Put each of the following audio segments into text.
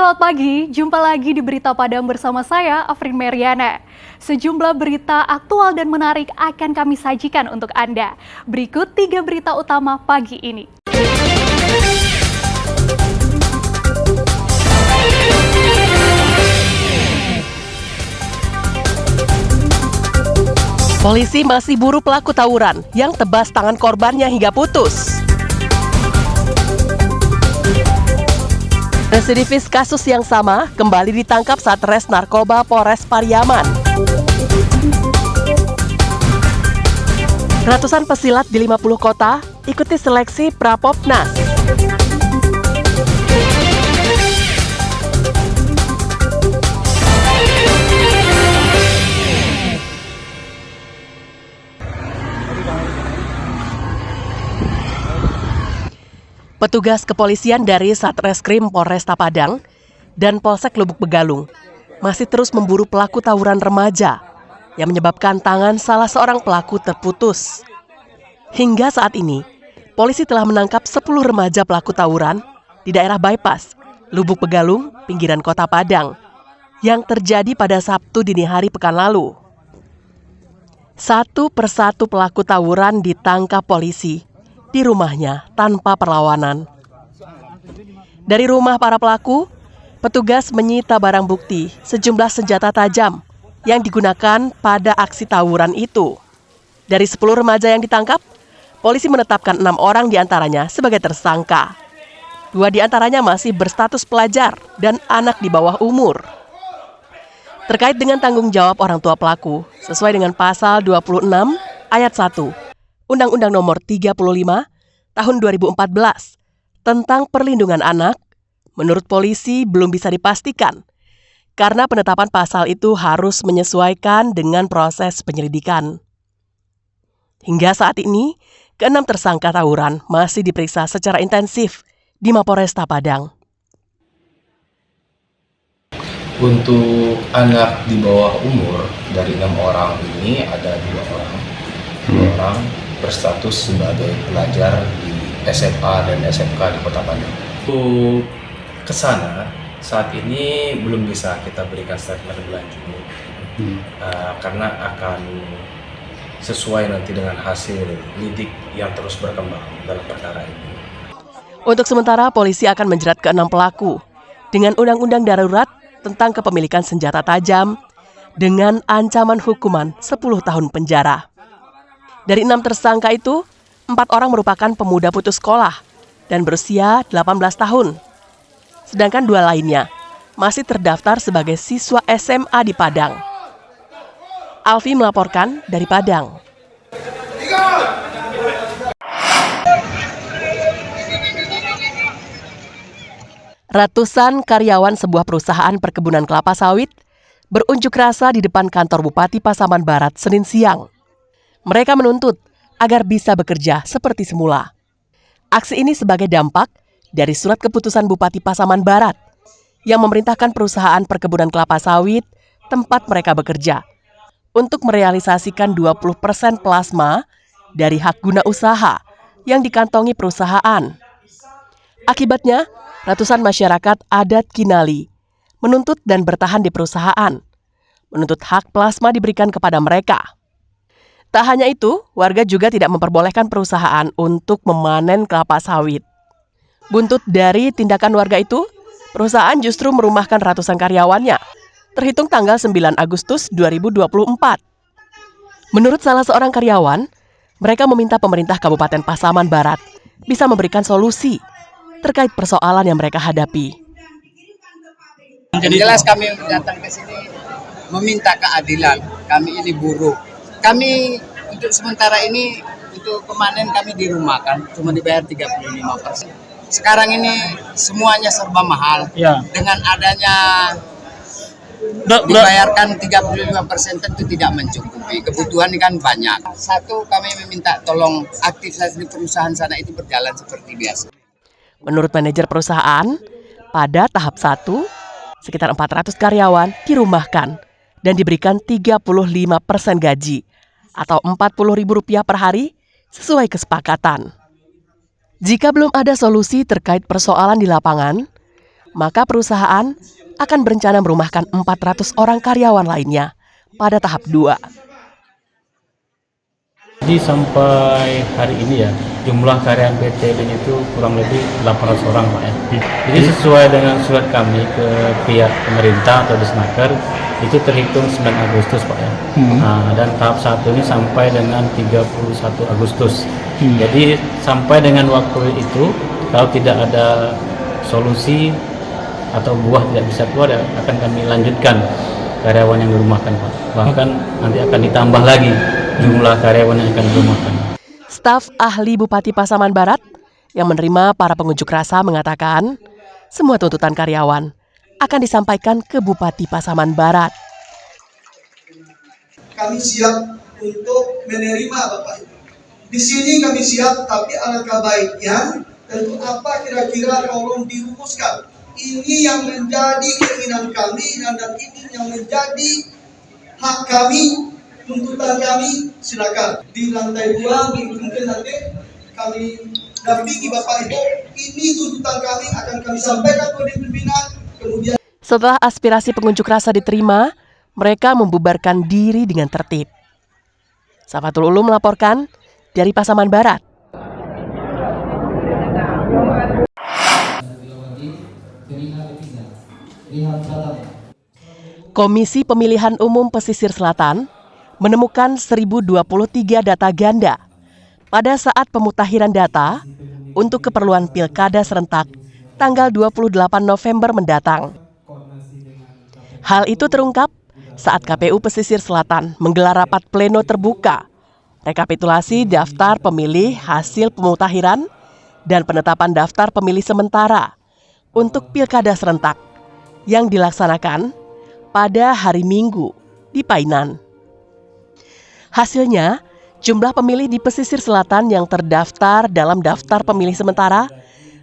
Selamat pagi, jumpa lagi di Berita Padang bersama saya, Afrin Meriana. Sejumlah berita aktual dan menarik akan kami sajikan untuk Anda. Berikut 3 berita utama pagi ini. Polisi masih buru pelaku tawuran yang tebas tangan korbannya hingga putus. Residivis kasus yang sama kembali ditangkap Satres Narkoba Polres Pariaman. Ratusan pesilat di 50 kota ikuti seleksi Prapopnas. Petugas kepolisian dari Satreskrim Polresta Padang dan Polsek Lubuk Begalung masih terus memburu pelaku tawuran remaja yang menyebabkan tangan salah seorang pelaku terputus. Hingga saat ini, polisi telah menangkap 10 remaja pelaku tawuran di daerah Bypass, Lubuk Begalung, pinggiran kota Padang, yang terjadi pada Sabtu dini hari pekan lalu. Satu persatu pelaku tawuran ditangkap polisi di rumahnya tanpa perlawanan. Dari rumah para pelaku, petugas menyita barang bukti sejumlah senjata tajam yang digunakan pada aksi tawuran itu. Dari 10 remaja yang ditangkap, polisi menetapkan 6 orang diantaranya sebagai tersangka. 2 diantaranya masih berstatus pelajar dan anak di bawah umur. Terkait dengan tanggung jawab orang tua pelaku, sesuai dengan pasal 26 ayat 1 Undang-Undang Nomor 35 Tahun 2014 tentang Perlindungan Anak, menurut polisi belum bisa dipastikan karena penetapan pasal itu harus menyesuaikan dengan proses penyelidikan. Hingga saat ini, ke-6 tersangka tawuran masih diperiksa secara intensif di Mapolresta Padang. Untuk anak di bawah umur dari 6 orang ini ada 2 orang. 2 orang berstatus sebagai pelajar di SMA dan SMK di Kota Padang. Untuk kesana saat ini belum bisa kita berikan statement lebih lanjut karena akan sesuai nanti dengan hasil lidik yang terus berkembang dalam perkara ini. Untuk sementara, polisi akan menjerat ke-6 pelaku dengan undang-undang darurat tentang kepemilikan senjata tajam dengan ancaman hukuman 10 tahun penjara. Dari 6 tersangka itu, 4 orang merupakan pemuda putus sekolah dan berusia 18 tahun. Sedangkan 2 lainnya masih terdaftar sebagai siswa SMA di Padang. Alfi melaporkan dari Padang. Ratusan karyawan sebuah perusahaan perkebunan kelapa sawit berunjuk rasa di depan kantor Bupati Pasaman Barat Senin siang. Mereka menuntut agar bisa bekerja seperti semula. Aksi ini sebagai dampak dari surat keputusan Bupati Pasaman Barat yang memerintahkan perusahaan perkebunan kelapa sawit tempat mereka bekerja untuk merealisasikan 20% plasma dari hak guna usaha yang dikantongi perusahaan. Akibatnya, ratusan masyarakat adat Kinali menuntut dan bertahan di perusahaan, menuntut hak plasma diberikan kepada mereka. Tak hanya itu, warga juga tidak memperbolehkan perusahaan untuk memanen kelapa sawit. Buntut dari tindakan warga itu, perusahaan justru merumahkan ratusan karyawannya, terhitung tanggal 9 Agustus 2024. Menurut salah seorang karyawan, mereka meminta pemerintah Kabupaten Pasaman Barat bisa memberikan solusi terkait persoalan yang mereka hadapi. Yang jelas kami datang ke sini meminta keadilan, kami ini buruh. Kami untuk sementara ini, untuk pemanen kami dirumahkan, cuma dibayar 35%. Sekarang ini semuanya serba mahal. Ya. Dengan adanya dibayarkan 35% tentu tidak mencukupi. Kebutuhan kan banyak. Satu, kami meminta tolong aktivitas di perusahaan sana itu berjalan seperti biasa. Menurut manajer perusahaan, pada tahap 1, sekitar 400 karyawan dirumahkan dan diberikan 35% gaji atau Rp40.000 per hari sesuai kesepakatan. Jika belum ada solusi terkait persoalan di lapangan, maka perusahaan akan berencana merumahkan 400 orang karyawan lainnya pada tahap 2. Jadi sampai hari ini ya, jumlah karyawan PT Lin itu kurang lebih 800 orang Pak ya. Jadi sesuai dengan surat kami ke pihak pemerintah atau Disnaker, itu terhitung 9 Agustus Pak ya. Nah, dan tahap 1 ini sampai dengan 31 Agustus. Jadi sampai dengan waktu itu, kalau tidak ada solusi atau buah tidak bisa keluar, ya, akan kami lanjutkan karyawan yang dirumahkan Pak. Bahkan nanti akan ditambah lagi jumlah karyawan yang akan dirumahkan. Staf ahli Bupati Pasaman Barat yang menerima para pengunjuk rasa mengatakan semua tuntutan karyawan akan disampaikan ke Bupati Pasaman Barat. Kami siap untuk menerima Bapak Ibu. Di sini kami siap, tapi alangkah baiknya tentu apa kira-kira tolong dirumuskan. Ini yang menjadi keinginan kami dan ini yang menjadi hak kami, tuntutan kami. Silakan di lantai 2 mungkin nanti kami dampingi Bapak Ibu. Ini tuntutan kami akan kami sampaikan kepada pimpinan. Kemudian Setelah aspirasi pengunjuk rasa diterima, mereka membubarkan diri dengan tertib. Safatul Ulum melaporkan dari Pasaman Barat. Komisi Pemilihan Umum Pesisir Selatan menemukan 1023 data ganda pada saat pemutahiran data untuk keperluan Pilkada serentak tanggal 28 November mendatang. Hal itu terungkap saat KPU Pesisir Selatan menggelar rapat pleno terbuka, rekapitulasi daftar pemilih hasil pemutahiran dan penetapan daftar pemilih sementara untuk Pilkada serentak yang dilaksanakan pada hari Minggu di Painan. Hasilnya, jumlah pemilih di pesisir selatan yang terdaftar dalam daftar pemilih sementara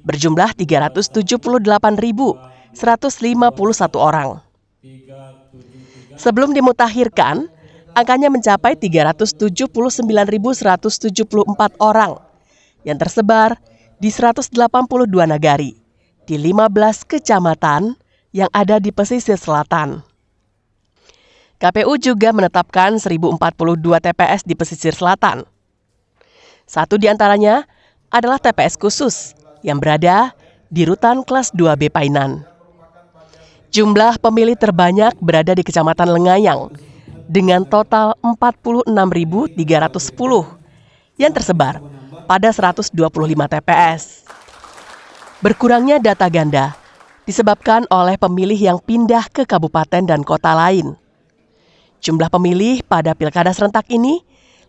berjumlah 378.151 orang. Sebelum dimutakhirkan, angkanya mencapai 379.174 orang yang tersebar di 182 nagari di 15 kecamatan yang ada di pesisir selatan. KPU juga menetapkan 1042 TPS di pesisir selatan. Satu di antaranya adalah TPS khusus yang berada di Rutan Kelas 2B Painan. Jumlah pemilih terbanyak berada di Kecamatan Lengayang dengan total 46.310 yang tersebar pada 125 TPS. Berkurangnya data ganda disebabkan oleh pemilih yang pindah ke kabupaten dan kota lain. Jumlah pemilih pada Pilkada serentak ini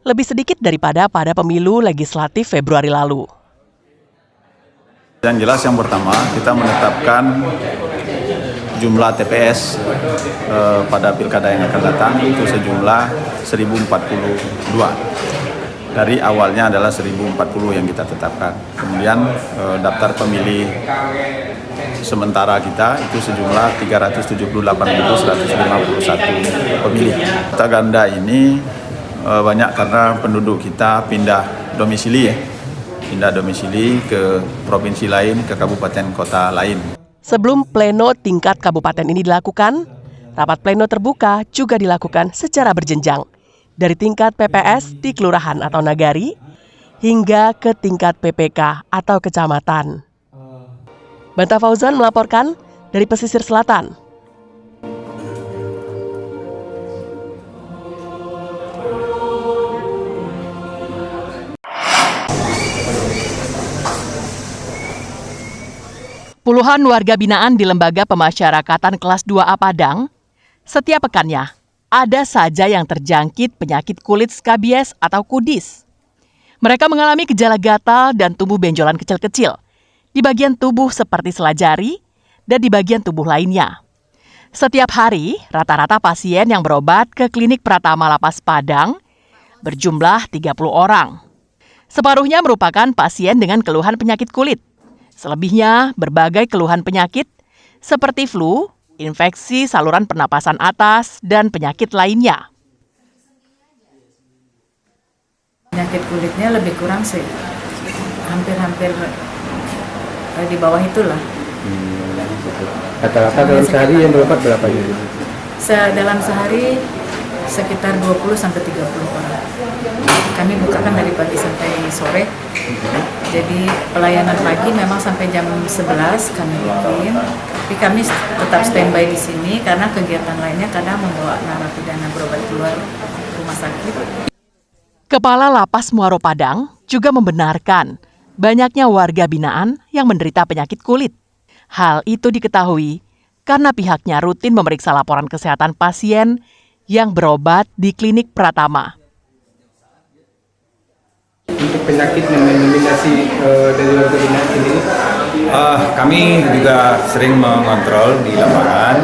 lebih sedikit daripada pada pemilu legislatif Februari lalu. Yang jelas yang pertama, kita menetapkan jumlah TPS pada Pilkada yang akan datang itu sejumlah 1042. Dari awalnya adalah 1040 yang kita tetapkan. Kemudian daftar pemilih sementara kita itu sejumlah 378.151 pemilih. Data ganda ini banyak karena penduduk kita pindah domisili ke provinsi lain, ke kabupaten kota lain. Sebelum pleno tingkat kabupaten ini dilakukan, rapat pleno terbuka juga dilakukan secara berjenjang dari tingkat PPS di kelurahan atau nagari hingga ke tingkat PPK atau kecamatan. Banta Fauzan melaporkan dari pesisir selatan. Puluhan warga binaan di Lembaga Pemasyarakatan Kelas 2A Padang, setiap pekannya ada saja yang terjangkit penyakit kulit skabies atau kudis. Mereka mengalami gejala gatal dan tumbuh benjolan kecil-kecil di bagian tubuh seperti selajari dan di bagian tubuh lainnya. Setiap hari, rata-rata pasien yang berobat ke klinik Pratama Lapas Padang berjumlah 30 orang. Separuhnya merupakan pasien dengan keluhan penyakit kulit. Selebihnya berbagai keluhan penyakit seperti flu, infeksi saluran pernapasan atas, dan penyakit lainnya. Penyakit kulitnya lebih kurang sih, hampir di bawah itulah. Rata-rata dalam sehari yang berobat berapa ini? Dalam sehari sekitar 20 sampai 30 orang. Kami bukakan dari pagi sampai sore. Jadi pelayanan pagi memang sampai jam 11 kami bikin. Tapi kami tetap standby di sini karena kegiatan lainnya kadang membawa narapidana berobat keluar rumah sakit. Kepala Lapas Muaro Padang juga membenarkan banyaknya warga binaan yang menderita penyakit kulit. Hal itu diketahui karena pihaknya rutin memeriksa laporan kesehatan pasien yang berobat di klinik Pratama. Untuk penyakit yang mendominasi dari warga binaan ini? Kami juga sering mengontrol di lapangan.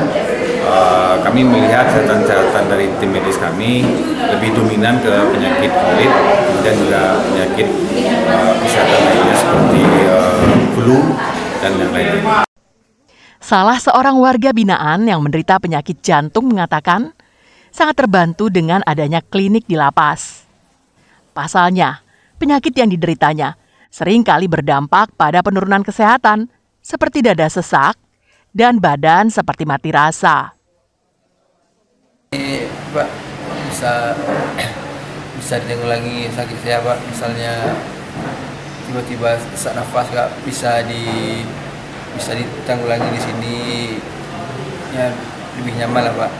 Kami melihat catatan dari tim medis kami lebih dominan ke penyakit kulit dan juga penyakit kesehatan lainnya seperti flu dan yang lainnya. Salah seorang warga binaan yang menderita penyakit jantung mengatakan sangat terbantu dengan adanya klinik di lapas. Pasalnya, penyakit yang dideritanya seringkali berdampak pada penurunan kesehatan seperti dada sesak dan badan seperti mati rasa. Pak, bisa ditanggulangi sakit saya, Pak. Misalnya tiba-tiba sesak nafas, Kak, bisa ditanggulangi di sini, ya lebih nyaman lah, Pak.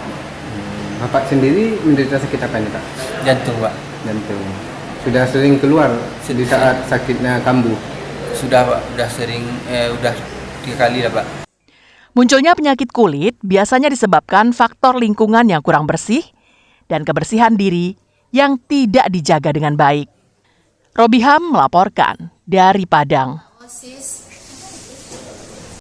Bapak sendiri menderita sakit apa ini, Pak? Jantung, Pak. Jantung. Sudah sering keluar di saat sakitnya kambuh? Sudah, Pak. Udah 3 kali lah, Pak. Munculnya penyakit kulit biasanya disebabkan faktor lingkungan yang kurang bersih dan kebersihan diri yang tidak dijaga dengan baik. Robiham melaporkan dari Padang.